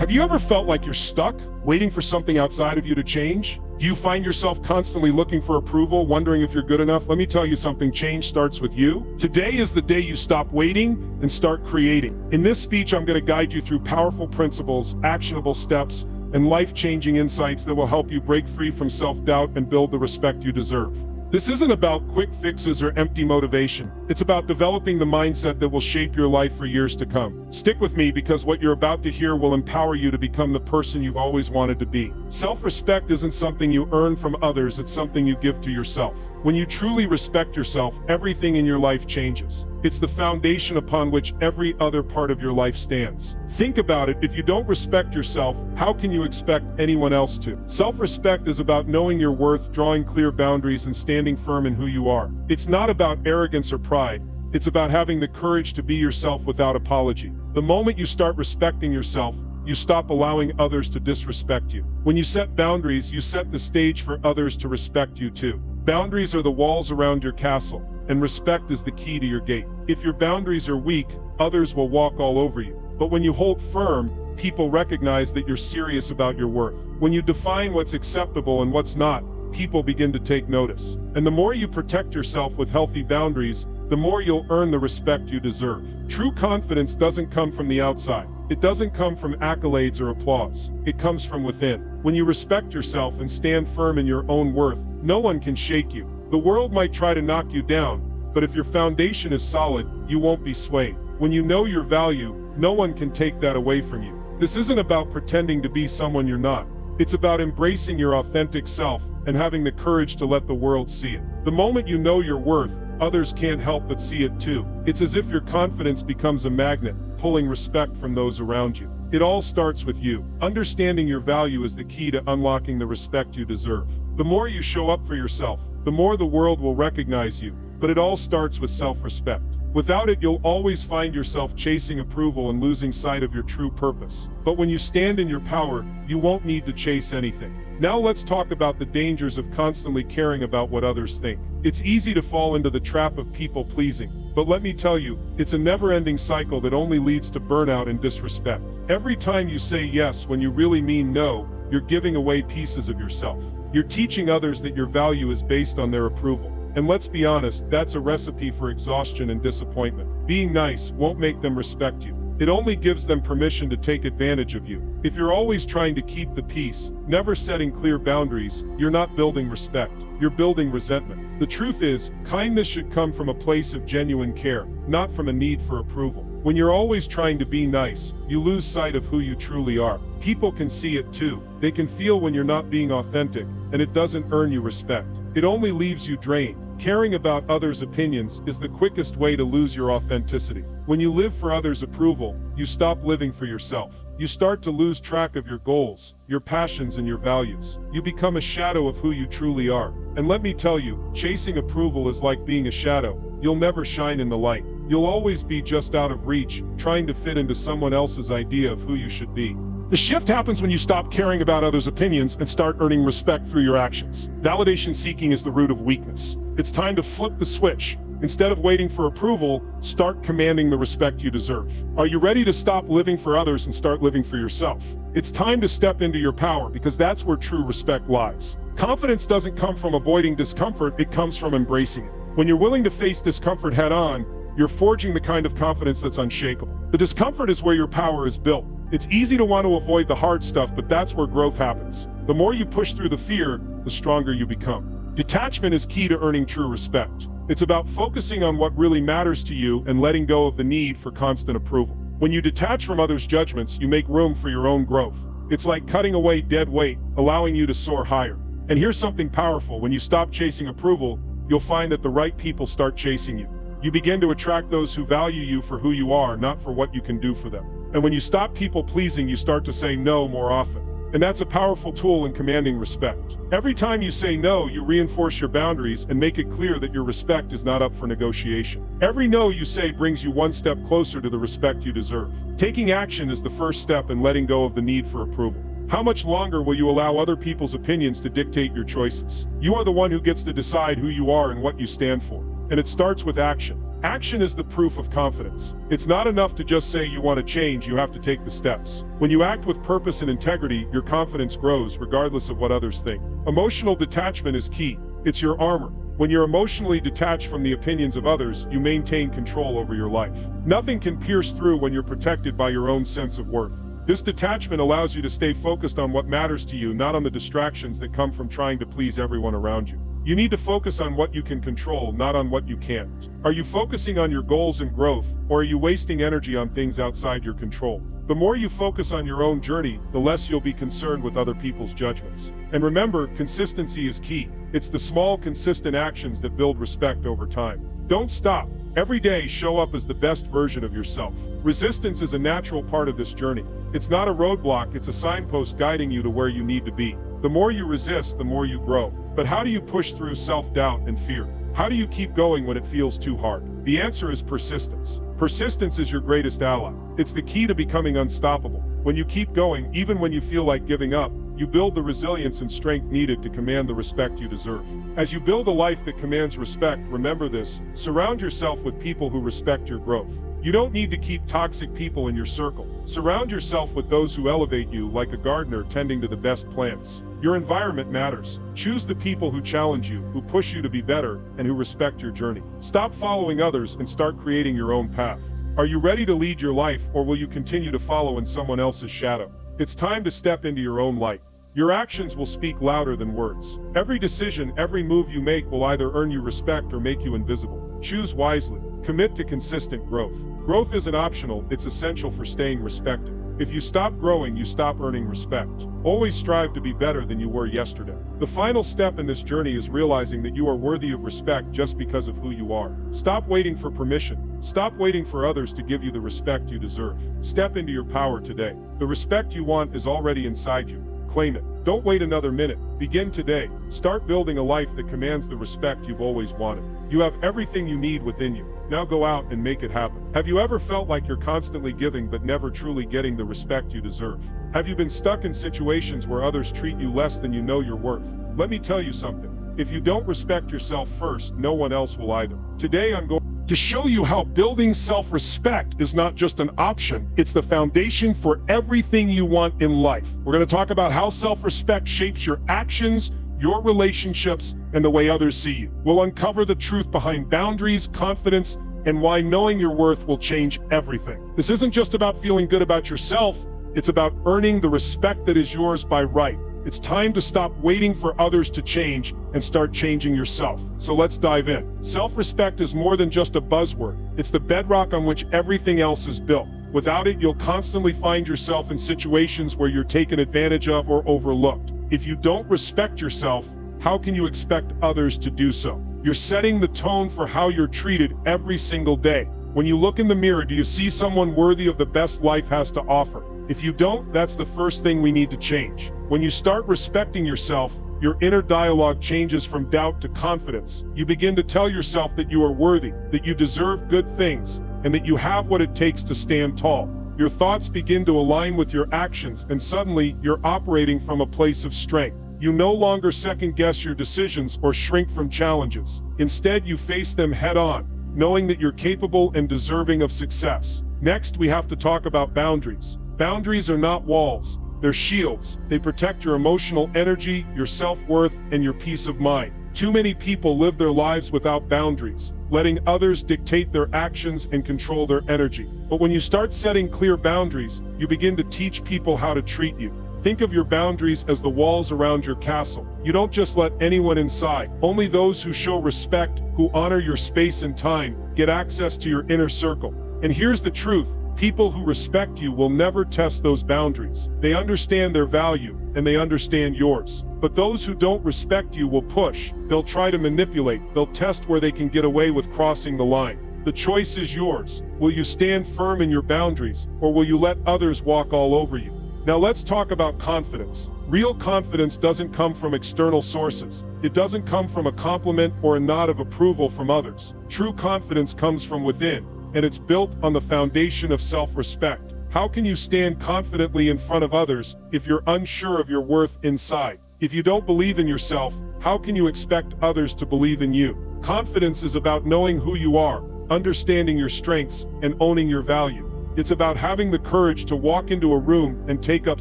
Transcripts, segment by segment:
Have you ever felt like you're stuck, waiting for something outside of you to change? Do you find yourself constantly looking for approval, wondering if you're good enough? Let me tell you something, change starts with you. Today is the day you stop waiting and start creating. In this speech, I'm going to guide you through powerful principles, actionable steps, and life-changing insights that will help you break free from self-doubt and build the respect you deserve. This isn't about quick fixes or empty motivation. It's about developing the mindset that will shape your life for years to come. Stick with me because what you're about to hear will empower you to become the person you've always wanted to be. Self-respect isn't something you earn from others, it's something you give to yourself. When you truly respect yourself, everything in your life changes. It's the foundation upon which every other part of your life stands. Think about it, if you don't respect yourself, how can you expect anyone else to? Self-respect is about knowing your worth, drawing clear boundaries, and standing firm in who you are. It's not about arrogance or pride. It's about having the courage to be yourself without apology. The moment you start respecting yourself, you stop allowing others to disrespect you. When you set boundaries, you set the stage for others to respect you too. Boundaries are the walls around your castle, and respect is the key to your gate. If your boundaries are weak, others will walk all over you. But when you hold firm, people recognize that you're serious about your worth. When you define what's acceptable and what's not, people begin to take notice. And the more you protect yourself with healthy boundaries, the more you'll earn the respect you deserve. True confidence doesn't come from the outside. It doesn't come from accolades or applause. It comes from within. When you respect yourself and stand firm in your own worth, no one can shake you. The world might try to knock you down, but if your foundation is solid, you won't be swayed. When you know your value, no one can take that away from you. This isn't about pretending to be someone you're not. It's about embracing your authentic self and having the courage to let the world see it. The moment you know your worth, others can't help but see it too. It's as if your confidence becomes a magnet, pulling respect from those around you. It all starts with you. Understanding your value is the key to unlocking the respect you deserve. The more you show up for yourself, the more the world will recognize you. But it all starts with self-respect. Without it, you'll always find yourself chasing approval and losing sight of your true purpose. But when you stand in your power, you won't need to chase anything. Now let's talk about the dangers of constantly caring about what others think. It's easy to fall into the trap of people-pleasing, but let me tell you, it's a never-ending cycle that only leads to burnout and disrespect. Every time you say yes when you really mean no, you're giving away pieces of yourself. You're teaching others that your value is based on their approval. And let's be honest, that's a recipe for exhaustion and disappointment. Being nice won't make them respect you. It only gives them permission to take advantage of you. If you're always trying to keep the peace, never setting clear boundaries, you're not building respect. You're building resentment. The truth is, kindness should come from a place of genuine care, not from a need for approval. When you're always trying to be nice, you lose sight of who you truly are. People can see it too. They can feel when you're not being authentic, and it doesn't earn you respect. It only leaves you drained. Caring about others' opinions is the quickest way to lose your authenticity. When you live for others' approval, you stop living for yourself. You start to lose track of your goals, your passions, and your values. You become a shadow of who you truly are. And let me tell you, chasing approval is like being a shadow. You'll never shine in the light. You'll always be just out of reach, trying to fit into someone else's idea of who you should be. The shift happens when you stop caring about others' opinions and start earning respect through your actions. Validation seeking is the root of weakness. It's time to flip the switch. Instead of waiting for approval, start commanding the respect you deserve. Are you ready to stop living for others and start living for yourself? It's time to step into your power because that's where true respect lies. Confidence doesn't come from avoiding discomfort, it comes from embracing it. When you're willing to face discomfort head on, you're forging the kind of confidence that's unshakable. The discomfort is where your power is built. It's easy to want to avoid the hard stuff, but that's where growth happens. The more you push through the fear, the stronger you become. Detachment is key to earning true respect. It's about focusing on what really matters to you and letting go of the need for constant approval. When you detach from others' judgments, you make room for your own growth. It's like cutting away dead weight, allowing you to soar higher. And here's something powerful. When you stop chasing approval, you'll find that the right people start chasing you. You begin to attract those who value you for who you are, not for what you can do for them. And when you stop people-pleasing, you start to say no more often. And that's a powerful tool in commanding respect. Every time you say no, you reinforce your boundaries and make it clear that your respect is not up for negotiation. Every no you say brings you one step closer to the respect you deserve. Taking action is the first step in letting go of the need for approval. How much longer will you allow other people's opinions to dictate your choices? You are the one who gets to decide who you are and what you stand for. And it starts with action. Action is the proof of confidence. It's not enough to just say you want to change, you have to take the steps. When you act with purpose and integrity, your confidence grows regardless of what others think. Emotional detachment is key. It's your armor. When you're emotionally detached from the opinions of others, you maintain control over your life. Nothing can pierce through when you're protected by your own sense of worth. This detachment allows you to stay focused on what matters to you, not on the distractions that come from trying to please everyone around you. You need to focus on what you can control, not on what you can't. Are you focusing on your goals and growth, or are you wasting energy on things outside your control? The more you focus on your own journey, the less you'll be concerned with other people's judgments. And remember, consistency is key. It's the small, consistent actions that build respect over time. Don't stop. Every day, show up as the best version of yourself. Resistance is a natural part of this journey. It's not a roadblock, it's a signpost guiding you to where you need to be. The more you resist, the more you grow. But how do you push through self-doubt and fear? How do you keep going when it feels too hard? The answer is persistence. Persistence is your greatest ally. It's the key to becoming unstoppable. When you keep going, even when you feel like giving up, you build the resilience and strength needed to command the respect you deserve. As you build a life that commands respect, remember this: surround yourself with people who respect your growth. You don't need to keep toxic people in your circle. Surround yourself with those who elevate you, like a gardener tending to the best plants. Your environment matters. Choose the people who challenge you, who push you to be better, and who respect your journey. Stop following others and start creating your own path. Are you ready to lead your life, or will you continue to follow in someone else's shadow? It's time to step into your own light. Your actions will speak louder than words. Every decision, every move you make will either earn you respect or make you invisible. Choose wisely. Commit to consistent growth. Growth isn't optional, it's essential for staying respected. If you stop growing, you stop earning respect. Always strive to be better than you were yesterday. The final step in this journey is realizing that you are worthy of respect just because of who you are. Stop waiting for permission. Stop waiting for others to give you the respect you deserve. Step into your power today. The respect you want is already inside you. Claim it. Don't wait another minute. Begin today. Start building a life that commands the respect you've always wanted. You have everything you need within you. Now go out and make it happen. Have you ever felt like you're constantly giving but never truly getting the respect you deserve? Have you been stuck in situations where others treat you less than you know you're worth? Let me tell you something. If you don't respect yourself first, no one else will either. Today I'm going to show you how building self-respect is not just an option, it's the foundation for everything you want in life. We're going to talk about how self-respect shapes your actions, your relationships, and the way others see you. We'll uncover the truth behind boundaries, confidence, and why knowing your worth will change everything. This isn't just about feeling good about yourself, it's about earning the respect that is yours by right. It's time to stop waiting for others to change and start changing yourself. So let's dive in. Self-respect is more than just a buzzword. It's the bedrock on which everything else is built. Without it, you'll constantly find yourself in situations where you're taken advantage of or overlooked. If you don't respect yourself, how can you expect others to do so? You're setting the tone for how you're treated every single day. When you look in the mirror, do you see someone worthy of the best life has to offer? If you don't, that's the first thing we need to change. When you start respecting yourself, your inner dialogue changes from doubt to confidence. You begin to tell yourself that you are worthy, that you deserve good things, and that you have what it takes to stand tall. Your thoughts begin to align with your actions, and suddenly you're operating from a place of strength. You no longer second-guess your decisions or shrink from challenges. Instead, you face them head-on, knowing that you're capable and deserving of success. Next, we have to talk about boundaries. Boundaries are not walls, they're shields. They protect your emotional energy, your self-worth, and your peace of mind. Too many people live their lives without boundaries, letting others dictate their actions and control their energy. But when you start setting clear boundaries, you begin to teach people how to treat you. Think of your boundaries as the walls around your castle. You don't just let anyone inside. Only those who show respect, who honor your space and time, get access to your inner circle. And here's the truth. People who respect you will never test those boundaries. They understand their value, and they understand yours. But those who don't respect you will push. They'll try to manipulate. They'll test where they can get away with crossing the line. The choice is yours. Will you stand firm in your boundaries, or will you let others walk all over you? Now let's talk about confidence. Real confidence doesn't come from external sources. It doesn't come from a compliment or a nod of approval from others. True confidence comes from within, and it's built on the foundation of self-respect. How can you stand confidently in front of others if you're unsure of your worth inside? If you don't believe in yourself, how can you expect others to believe in you? Confidence is about knowing who you are, understanding your strengths, and owning your value. It's about having the courage to walk into a room and take up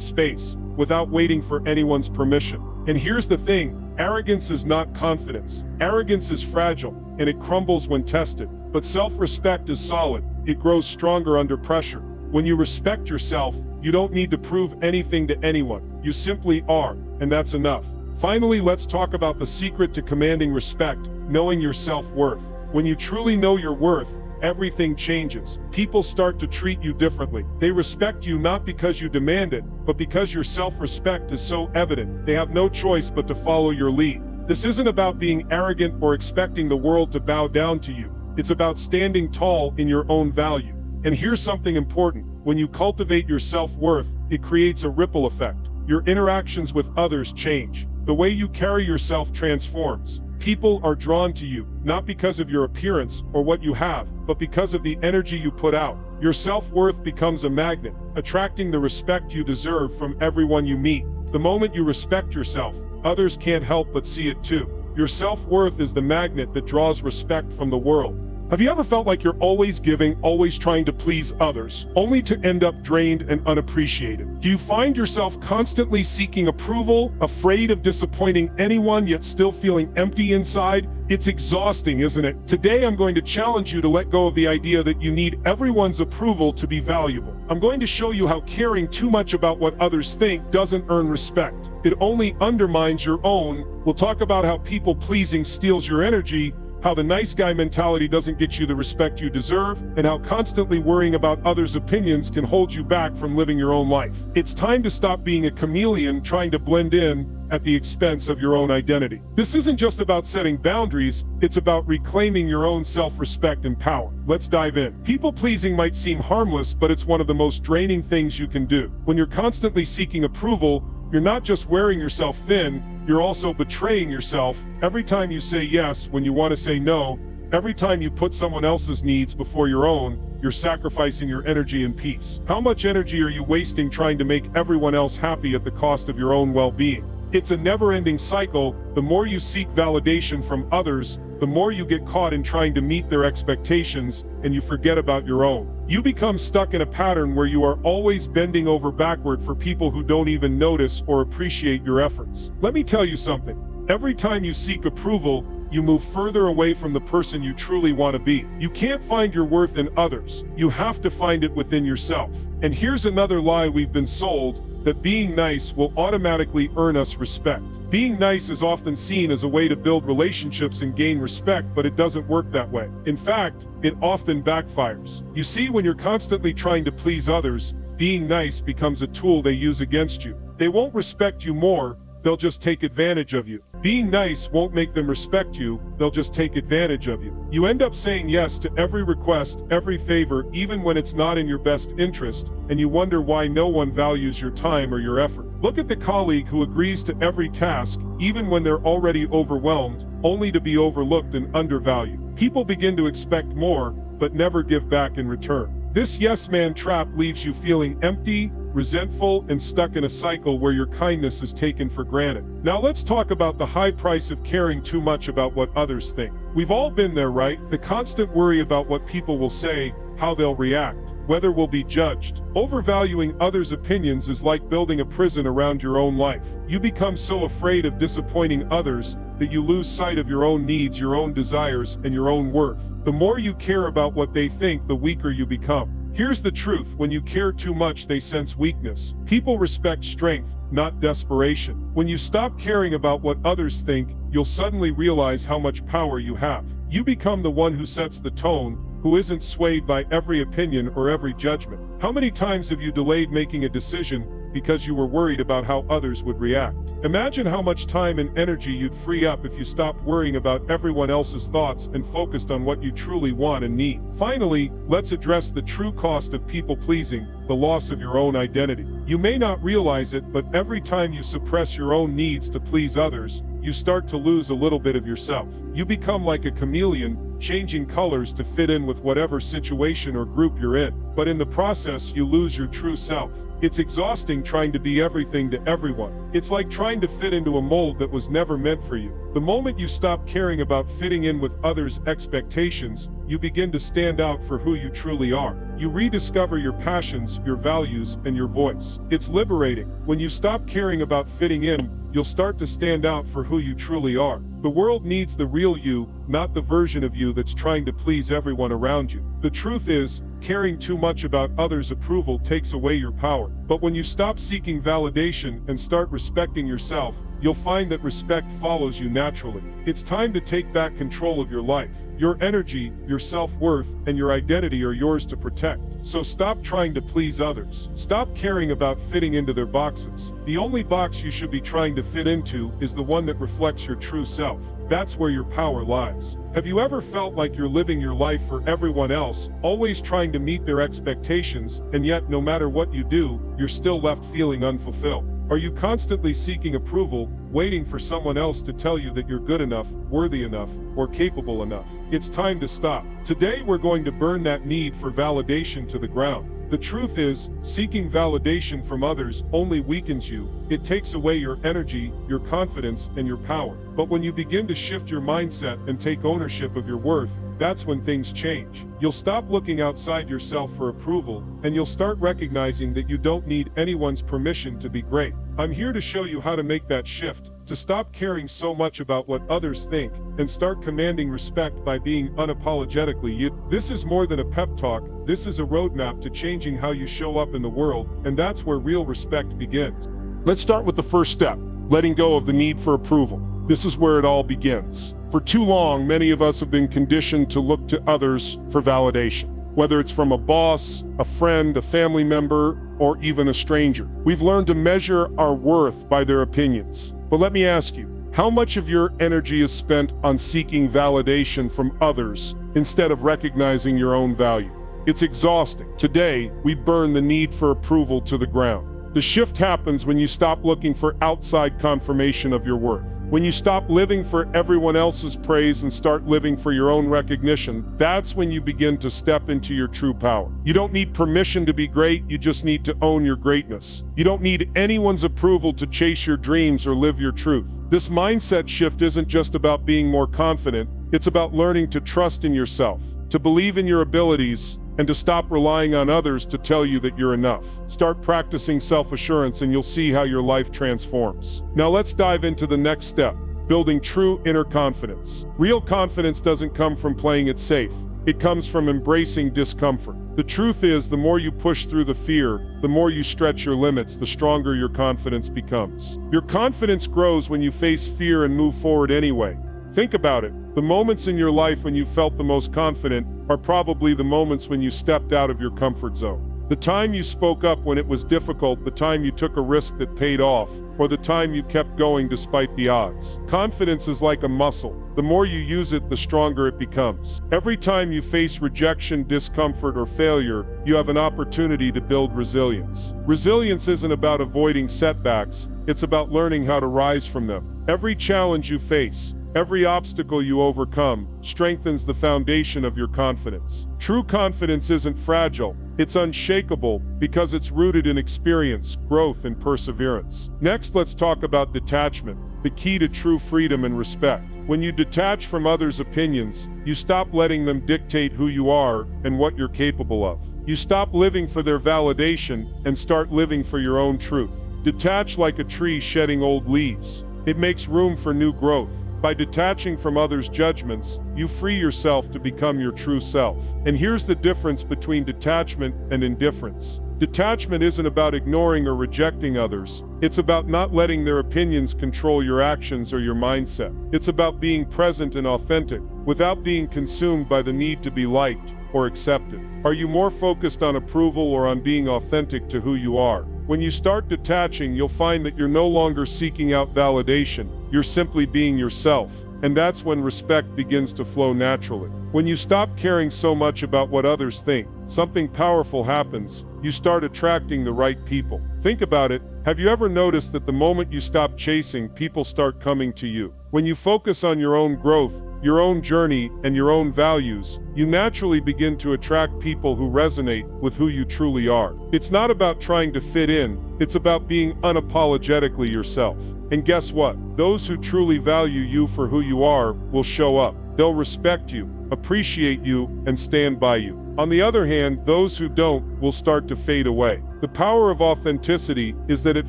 space without waiting for anyone's permission. And here's the thing, arrogance is not confidence. Arrogance is fragile, and it crumbles when tested. But self-respect is solid. It grows stronger under pressure. When you respect yourself, you don't need to prove anything to anyone. You simply are, and that's enough. Finally, let's talk about the secret to commanding respect, knowing your self-worth. When you truly know your worth, everything changes. People start to treat you differently. They respect you not because you demand it, but because your self-respect is so evident. They have no choice but to follow your lead. This isn't about being arrogant or expecting the world to bow down to you. It's about standing tall in your own value. And here's something important. When you cultivate your self-worth, it creates a ripple effect. Your interactions with others change. The way you carry yourself transforms. People are drawn to you, not because of your appearance or what you have, but because of the energy you put out. Your self-worth becomes a magnet, attracting the respect you deserve from everyone you meet. The moment you respect yourself, others can't help but see it too. Your self-worth is the magnet that draws respect from the world. Have you ever felt like you're always giving, always trying to please others, only to end up drained and unappreciated? Do you find yourself constantly seeking approval, afraid of disappointing anyone, yet still feeling empty inside? It's exhausting, isn't it? Today I'm going to challenge you to let go of the idea that you need everyone's approval to be valuable. I'm going to show you how caring too much about what others think doesn't earn respect. It only undermines your own. We'll talk about how people-pleasing steals your energy, how the nice guy mentality doesn't get you the respect you deserve, and how constantly worrying about others' opinions can hold you back from living your own life. It's time to stop being a chameleon trying to blend in at the expense of your own identity. This isn't just about setting boundaries, it's about reclaiming your own self-respect and power. Let's dive in. People-pleasing might seem harmless, but it's one of the most draining things you can do. When you're constantly seeking approval, you're not just wearing yourself thin, you're also betraying yourself. Every time you say yes when you want to say no, every time you put someone else's needs before your own, you're sacrificing your energy and peace. How much energy are you wasting trying to make everyone else happy at the cost of your own well-being? It's a never-ending cycle. The more you seek validation from others, the more you get caught in trying to meet their expectations, and you forget about your own. You become stuck in a pattern where you are always bending over backward for people who don't even notice or appreciate your efforts. Let me tell you something. Every time you seek approval, you move further away from the person you truly want to be. You can't find your worth in others. You have to find it within yourself. And here's another lie we've been sold, that being nice will automatically earn us respect. Being nice is often seen as a way to build relationships and gain respect, but it doesn't work that way. In fact, it often backfires. You see, when you're constantly trying to please others, being nice becomes a tool they use against you. They won't respect you more, they'll just take advantage of you. Being nice won't make them respect you, they'll just take advantage of you. You end up saying yes to every request, every favor, even when it's not in your best interest, and you wonder why no one values your time or your effort. Look at the colleague who agrees to every task, even when they're already overwhelmed, only to be overlooked and undervalued. People begin to expect more, but never give back in return. This yes man trap leaves you feeling empty, resentful, and stuck in a cycle where your kindness is taken for granted. Now let's talk about the high price of caring too much about what others think. We've all been there, right? The constant worry about what people will say, how they'll react, whether we'll be judged. Overvaluing others' opinions is like building a prison around your own life. You become so afraid of disappointing others that you lose sight of your own needs, your own desires, and your own worth. The more you care about what they think, the weaker you become. Here's the truth, when you care too much, they sense weakness. People respect strength, not desperation. When you stop caring about what others think, you'll suddenly realize how much power you have. You become the one who sets the tone, who isn't swayed by every opinion or every judgment. How many times have you delayed making a decision because you were worried about how others would react? Imagine how much time and energy you'd free up if you stopped worrying about everyone else's thoughts and focused on what you truly want and need. Finally, let's address the true cost of people-pleasing, the loss of your own identity. You may not realize it, but every time you suppress your own needs to please others, you start to lose a little bit of yourself. You become like a chameleon, changing colors to fit in with whatever situation or group you're in. But in the process, you lose your true self. It's exhausting trying to be everything to everyone. It's like trying to fit into a mold that was never meant for you. The moment you stop caring about fitting in with others' expectations, you begin to stand out for who you truly are. You rediscover your passions, your values, and your voice. It's liberating. When you stop caring about fitting in, you'll start to stand out for who you truly are. The world needs the real you, not the version of you that's trying to please everyone around you. The truth is, caring too much about others' approval takes away your power. But when you stop seeking validation and start respecting yourself, you'll find that respect follows you naturally. It's time to take back control of your life. Your energy, your self-worth, and your identity are yours to protect. So stop trying to please others. Stop caring about fitting into their boxes. The only box you should be trying to fit into is the one that reflects your true self. That's where your power lies. Have you ever felt like you're living your life for everyone else, always trying to meet their expectations, and yet no matter what you do, you're still left feeling unfulfilled? Are you constantly seeking approval, waiting for someone else to tell you that you're good enough, worthy enough, or capable enough? It's time to stop. Today we're going to burn that need for validation to the ground. The truth is, seeking validation from others only weakens you. It takes away your energy, your confidence, and your power. But when you begin to shift your mindset and take ownership of your worth, that's when things change. You'll stop looking outside yourself for approval, and you'll start recognizing that you don't need anyone's permission to be great. I'm here to show you how to make that shift, to stop caring so much about what others think, and start commanding respect by being unapologetically you. This is more than a pep talk, this is a roadmap to changing how you show up in the world, and that's where real respect begins. Let's start with the first step, letting go of the need for approval. This is where it all begins. For too long, many of us have been conditioned to look to others for validation. Whether it's from a boss, a friend, a family member, or even a stranger. We've learned to measure our worth by their opinions. But let me ask you, how much of your energy is spent on seeking validation from others instead of recognizing your own value? It's exhausting. Today, we burn the need for approval to the ground. The shift happens when you stop looking for outside confirmation of your worth. When you stop living for everyone else's praise and start living for your own recognition, that's when you begin to step into your true power. You don't need permission to be great, you just need to own your greatness. You don't need anyone's approval to chase your dreams or live your truth. This mindset shift isn't just about being more confident, it's about learning to trust in yourself, to believe in your abilities, and to stop relying on others to tell you that you're enough. Start practicing self-assurance and you'll see how your life transforms. Now let's dive into the next step, building true inner confidence. Real confidence doesn't come from playing it safe. It comes from embracing discomfort. The truth is, the more you push through the fear, the more you stretch your limits, the stronger your confidence becomes. Your confidence grows when you face fear and move forward anyway. Think about it. The moments in your life when you felt the most confident are probably the moments when you stepped out of your comfort zone. The time you spoke up when it was difficult, the time you took a risk that paid off, or the time you kept going despite the odds. Confidence is like a muscle. The more you use it, the stronger it becomes. Every time you face rejection, discomfort, or failure, you have an opportunity to build resilience. Resilience isn't about avoiding setbacks, it's about learning how to rise from them. Every challenge you face, every obstacle you overcome strengthens the foundation of your confidence. True confidence isn't fragile, it's unshakable because it's rooted in experience, growth, and perseverance. Next, let's talk about detachment, the key to true freedom and respect. When you detach from others' opinions, you stop letting them dictate who you are and what you're capable of. You stop living for their validation and start living for your own truth. Detach like a tree shedding old leaves. It makes room for new growth. By detaching from others' judgments, you free yourself to become your true self. And here's the difference between detachment and indifference. Detachment isn't about ignoring or rejecting others. It's about not letting their opinions control your actions or your mindset. It's about being present and authentic, without being consumed by the need to be liked or accepted. Are you more focused on approval or on being authentic to who you are? When you start detaching, you'll find that you're no longer seeking out validation. You're simply being yourself. And that's when respect begins to flow naturally. When you stop caring so much about what others think, something powerful happens. You start attracting the right people. Think about it. Have you ever noticed that the moment you stop chasing, people start coming to you? When you focus on your own growth, your own journey, and your own values, you naturally begin to attract people who resonate with who you truly are. It's not about trying to fit in, it's about being unapologetically yourself. And guess what? Those who truly value you for who you are will show up. They'll respect you, appreciate you, and stand by you. On the other hand, those who don't will start to fade away. The power of authenticity is that it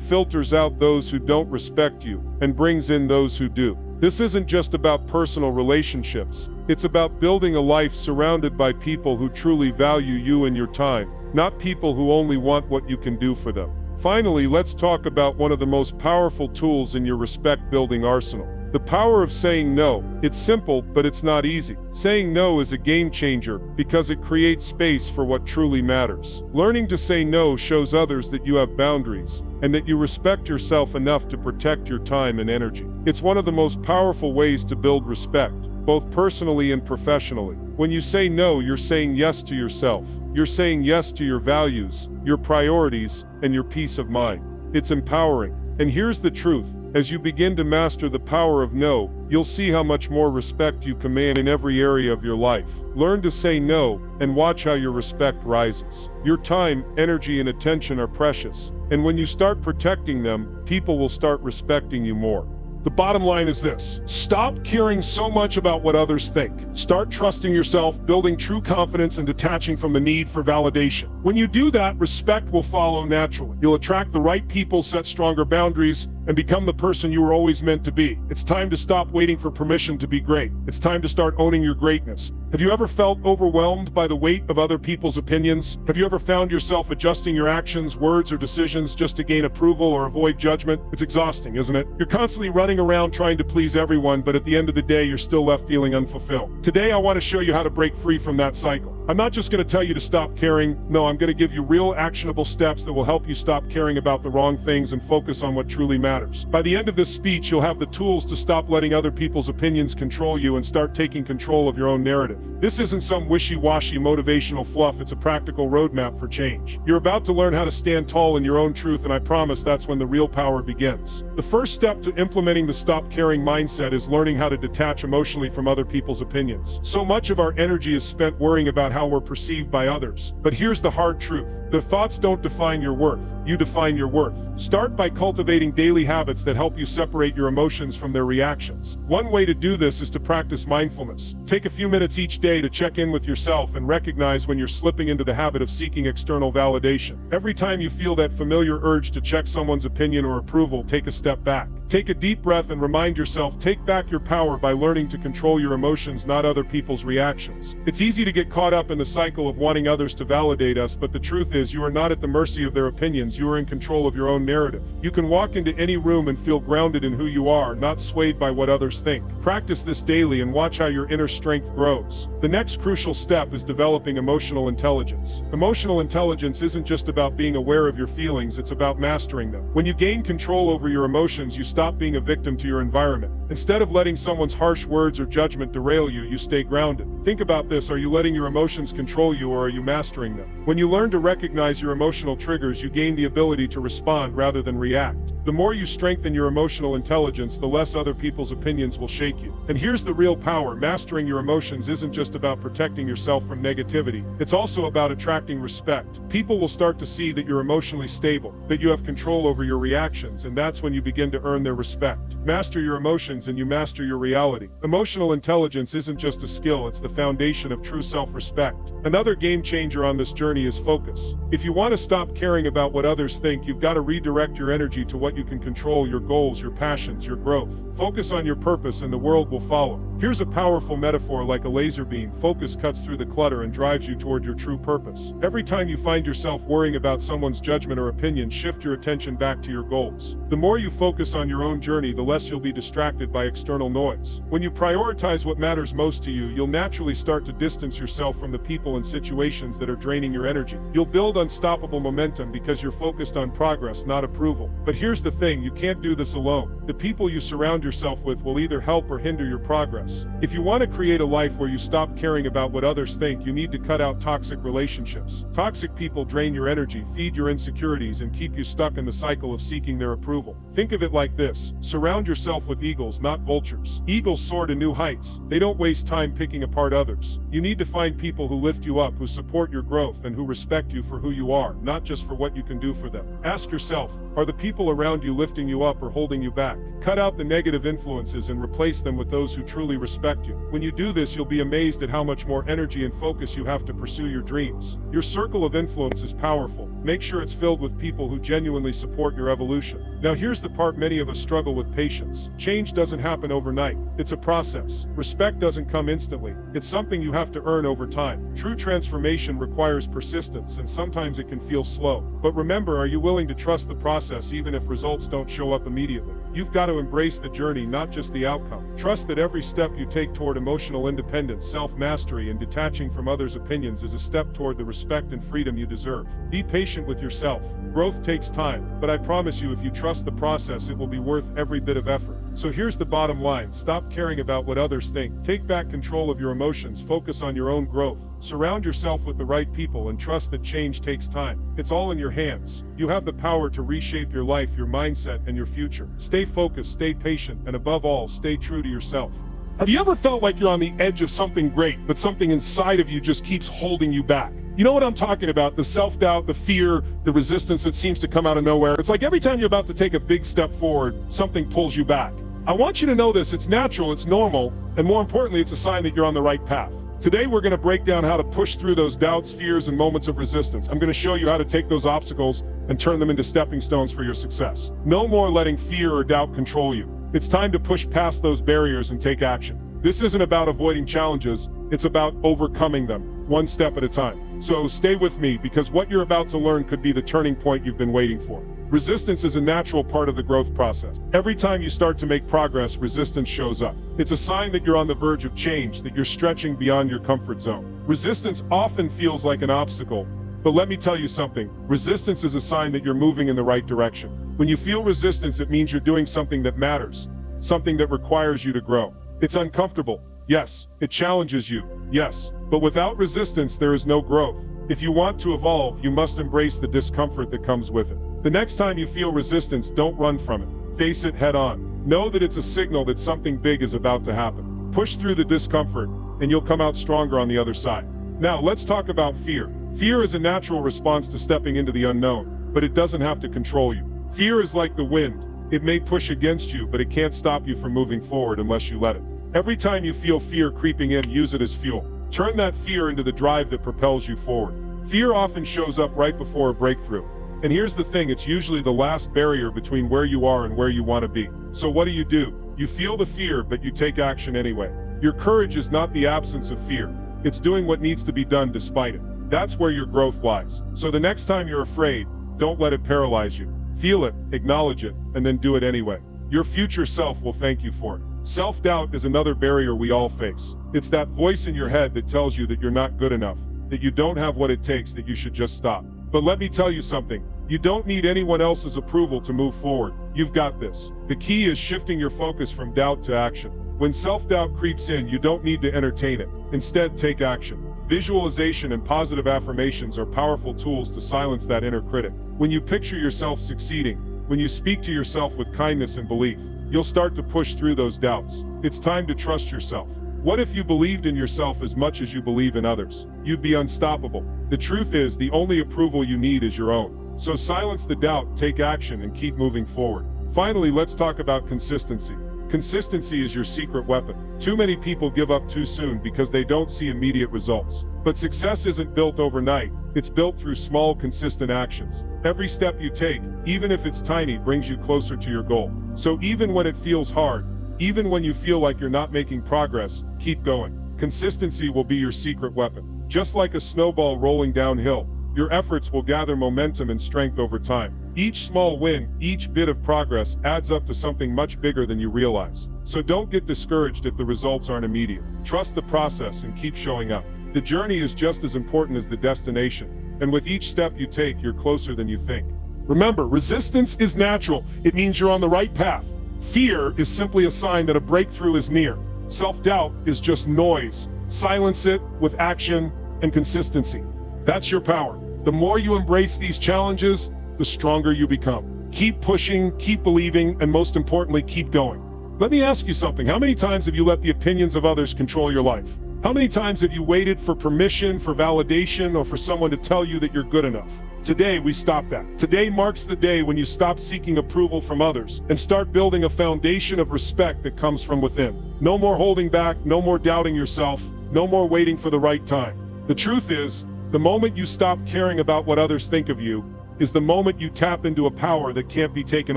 filters out those who don't respect you and brings in those who do. This isn't just about personal relationships. It's about building a life surrounded by people who truly value you and your time, not people who only want what you can do for them. Finally, let's talk about one of the most powerful tools in your respect-building arsenal. The power of saying no. It's simple, but it's not easy. Saying no is a game changer because it creates space for what truly matters. Learning to say no shows others that you have boundaries and that you respect yourself enough to protect your time and energy. It's one of the most powerful ways to build respect, both personally and professionally. When you say no, you're saying yes to yourself. You're saying yes to your values, your priorities, and your peace of mind. It's empowering. And here's the truth. As you begin to master the power of no, you'll see how much more respect you command in every area of your life. Learn to say no, and watch how your respect rises. Your time, energy, and attention are precious. And when you start protecting them, people will start respecting you more. The bottom line is this: stop caring so much about what others think. Start trusting yourself, building true confidence, and detaching from the need for validation. When you do that, respect will follow naturally. You'll attract the right people, set stronger boundaries, and become the person you were always meant to be. It's time to stop waiting for permission to be great. It's time to start owning your greatness. Have you ever felt overwhelmed by the weight of other people's opinions? Have you ever found yourself adjusting your actions, words, or decisions just to gain approval or avoid judgment? It's exhausting, isn't it? You're constantly running around trying to please everyone, but at the end of the day, you're still left feeling unfulfilled. Today, I want to show you how to break free from that cycle. I'm not just going to tell you to stop caring. No, I'm going to give you real actionable steps that will help you stop caring about the wrong things and focus on what truly matters. By the end of this speech, you'll have the tools to stop letting other people's opinions control you and start taking control of your own narrative. This isn't some wishy-washy motivational fluff, it's a practical roadmap for change. You're about to learn how to stand tall in your own truth, and I promise that's when the real power begins. The first step to implementing the stop caring mindset is learning how to detach emotionally from other people's opinions. So much of our energy is spent worrying about how we're perceived by others. But here's the hard truth. Their thoughts don't define your worth. You define your worth. Start by cultivating daily habits that help you separate your emotions from their reactions. One way to do this is to practice mindfulness. Take a few minutes each day to check in with yourself and recognize when you're slipping into the habit of seeking external validation. Every time you feel that familiar urge to check someone's opinion or approval, take a step back. Take a deep breath and remind yourself, take back your power by learning to control your emotions, not other people's reactions. It's easy to get caught up in the cycle of wanting others to validate us, but the truth is you are not at the mercy of their opinions. You are in control of your own narrative. You can walk into any room and feel grounded in who you are, not swayed by what others think. Practice this daily and watch how your inner strength grows. The next crucial step is developing emotional intelligence. Emotional intelligence isn't just about being aware of your feelings, it's about mastering them. When you gain control over your emotions, you stop being a victim to your environment. Instead of letting someone's harsh words or judgment derail you, you stay grounded. Think about this: are you letting your emotions control you, or are you mastering them? When you learn to recognize your emotional triggers, you gain the ability to respond rather than react. The more you strengthen your emotional intelligence, the less other people's opinions will shake you. And here's the real power: mastering your emotions isn't just about protecting yourself from negativity. It's also about attracting respect. People will start to see that you're emotionally stable, that you have control over your reactions, and that's when you begin to earn their respect. Master your emotions and you master your reality. Emotional intelligence isn't just a skill, it's the foundation of true self-respect. Another game changer on this journey is focus. If you want to stop caring about what others think, you've got to redirect your energy to what you can control: your goals, your passions, your growth. Focus on your purpose and the world will follow. Here's a powerful metaphor: like a laser beam, focus cuts through the clutter and drives you toward your true purpose. Every time you find yourself worrying about someone's judgment or opinion, shift your attention back to your goals. The more you focus on your own journey, the less you'll be distracted by external noise. When you prioritize what matters most to you, you'll naturally start to distance yourself from the people and situations that are draining your energy. You'll build unstoppable momentum because you're focused on progress, not approval. But here's the thing: you can't do this alone. The people you surround yourself with will either help or hinder your progress. If you want to create a life where you stop caring about what others think, you need to cut out toxic relationships. Toxic people drain your energy, feed your insecurities, and keep you stuck in the cycle of seeking their approval. Think of it like this: surround yourself with eagles, not vultures. Eagles soar to new heights. They don't waste time picking apart others. You need to find people who lift you up, who support your growth, and who respect you for who you are, not just for what you can do for them. Ask yourself, are the people around you lifting you up or holding you back? Cut out the negative influences and replace them with those who truly respect you. When you do this, you'll be amazed at how much more energy and focus you have to pursue your dreams. Your circle of influence is powerful. Make sure it's filled with people who genuinely support your evolution. Now here's the part many of us struggle with: patience. Change doesn't happen overnight. It's a process. Respect doesn't come instantly. It's something you have to earn over time. True transformation requires persistence, and sometimes it can feel slow. But remember, are you willing to trust the process even if results don't show up immediately? You've got to embrace the journey, not just the outcome. Trust that every step you take toward emotional independence, self-mastery, and detaching from others' opinions is a step toward the respect and freedom you deserve. Be patient with yourself. Growth takes time, but I promise you, if you trust the process, it will be worth every bit of effort. So here's the bottom line: stop caring about what others think. Take back control of your emotions, focus on your own growth, surround yourself with the right people, and trust that change takes time. It's all in your hands. You have the power to reshape your life, your mindset, and your future. Stay focused, stay patient, and above all, stay true to yourself. Have you ever felt like you're on the edge of something great, but something inside of you just keeps holding you back? You know what I'm talking about: the self-doubt, the fear, the resistance that seems to come out of nowhere. It's like every time you're about to take a big step forward, something pulls you back. I want you to know this: it's natural, it's normal, and more importantly, it's a sign that you're on the right path. Today, we're going to break down how to push through those doubts, fears, and moments of resistance. I'm going to show you how to take those obstacles and turn them into stepping stones for your success. No more letting fear or doubt control you. It's time to push past those barriers and take action. This isn't about avoiding challenges, it's about overcoming them, one step at a time. So stay with me, because what you're about to learn could be the turning point you've been waiting for. Resistance is a natural part of the growth process. Every time you start to make progress, resistance shows up. It's a sign that you're on the verge of change, that you're stretching beyond your comfort zone. Resistance often feels like an obstacle, but let me tell you something: resistance is a sign that you're moving in the right direction. When you feel resistance, it means you're doing something that matters, something that requires you to grow. It's uncomfortable, yes. It challenges you, yes. But without resistance, there is no growth. If you want to evolve, you must embrace the discomfort that comes with it. The next time you feel resistance, don't run from it. Face it head on. Know that it's a signal that something big is about to happen. Push through the discomfort, and you'll come out stronger on the other side. Now, let's talk about fear. Fear is a natural response to stepping into the unknown, but it doesn't have to control you. Fear is like the wind. It may push against you, but it can't stop you from moving forward unless you let it. Every time you feel fear creeping in, use it as fuel. Turn that fear into the drive that propels you forward. Fear often shows up right before a breakthrough. And here's the thing: it's usually the last barrier between where you are and where you want to be. So what do? You feel the fear, but you take action anyway. Your courage is not the absence of fear. It's doing what needs to be done despite it. That's where your growth lies. So the next time you're afraid, don't let it paralyze you. Feel it, acknowledge it, and then do it anyway. Your future self will thank you for it. Self-doubt is another barrier we all face. It's that voice in your head that tells you that you're not good enough, that you don't have what it takes, that you should just stop. But let me tell you something: you don't need anyone else's approval to move forward. You've got this. The key is shifting your focus from doubt to action. When self-doubt creeps in, you don't need to entertain it. Instead, take action. Visualization and positive affirmations are powerful tools to silence that inner critic. When you picture yourself succeeding, when you speak to yourself with kindness and belief, you'll start to push through those doubts. It's time to trust yourself. What if you believed in yourself as much as you believe in others? You'd be unstoppable. The truth is, the only approval you need is your own. So silence the doubt, take action, and keep moving forward. Finally, let's talk about consistency. Consistency is your secret weapon. Too many people give up too soon because they don't see immediate results. But success isn't built overnight. It's built through small, consistent actions. Every step you take, even if it's tiny, brings you closer to your goal. So even when it feels hard, even when you feel like you're not making progress, keep going. Consistency will be your secret weapon. Just like a snowball rolling downhill, your efforts will gather momentum and strength over time. Each small win, each bit of progress adds up to something much bigger than you realize. So don't get discouraged if the results aren't immediate. Trust the process and keep showing up. The journey is just as important as the destination, and with each step you take, you're closer than you think. Remember, resistance is natural. It means you're on the right path. Fear is simply a sign that a breakthrough is near. Self-doubt is just noise. Silence it with action and consistency. That's your power. The more you embrace these challenges, the stronger you become. Keep pushing, keep believing, and most importantly, keep going. Let me ask you something. How many times have you let the opinions of others control your life? How many times have you waited for permission, for validation, or for someone to tell you that you're good enough? Today, we stop that. Today marks the day when you stop seeking approval from others and start building a foundation of respect that comes from within. No more holding back, no more doubting yourself, no more waiting for the right time. The truth is, the moment you stop caring about what others think of you is the moment you tap into a power that can't be taken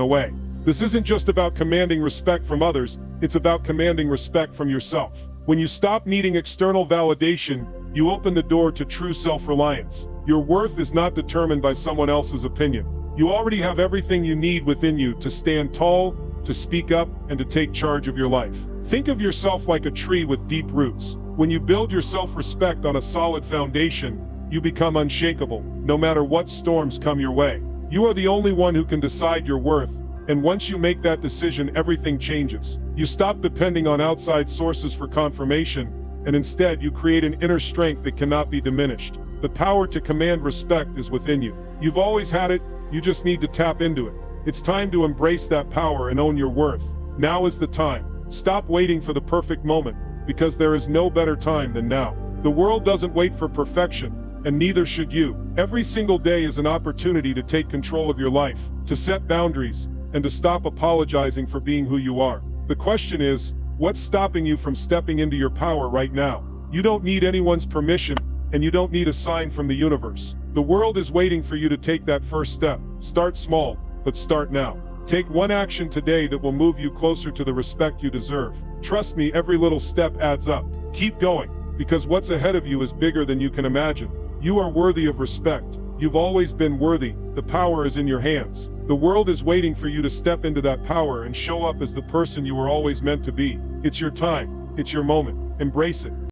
away. This isn't just about commanding respect from others, it's about commanding respect from yourself. When you stop needing external validation, you open the door to true self-reliance. Your worth is not determined by someone else's opinion. You already have everything you need within you to stand tall, to speak up, and to take charge of your life. Think of yourself like a tree with deep roots. When you build your self-respect on a solid foundation, you become unshakable, no matter what storms come your way. You are the only one who can decide your worth, and once you make that decision, everything changes. You stop depending on outside sources for confirmation, and instead you create an inner strength that cannot be diminished. The power to command respect is within you. You've always had it, you just need to tap into it. It's time to embrace that power and own your worth. Now is the time. Stop waiting for the perfect moment, because there is no better time than now. The world doesn't wait for perfection, and neither should you. Every single day is an opportunity to take control of your life, to set boundaries, and to stop apologizing for being who you are. The question is, what's stopping you from stepping into your power right now? You don't need anyone's permission, and you don't need a sign from the universe. The world is waiting for you to take that first step. Start small, but start now. Take one action today that will move you closer to the respect you deserve. Trust me, every little step adds up. Keep going, because what's ahead of you is bigger than you can imagine. You are worthy of respect. You've always been worthy. The power is in your hands. The world is waiting for you to step into that power and show up as the person you were always meant to be. It's your time. It's your moment. Embrace it.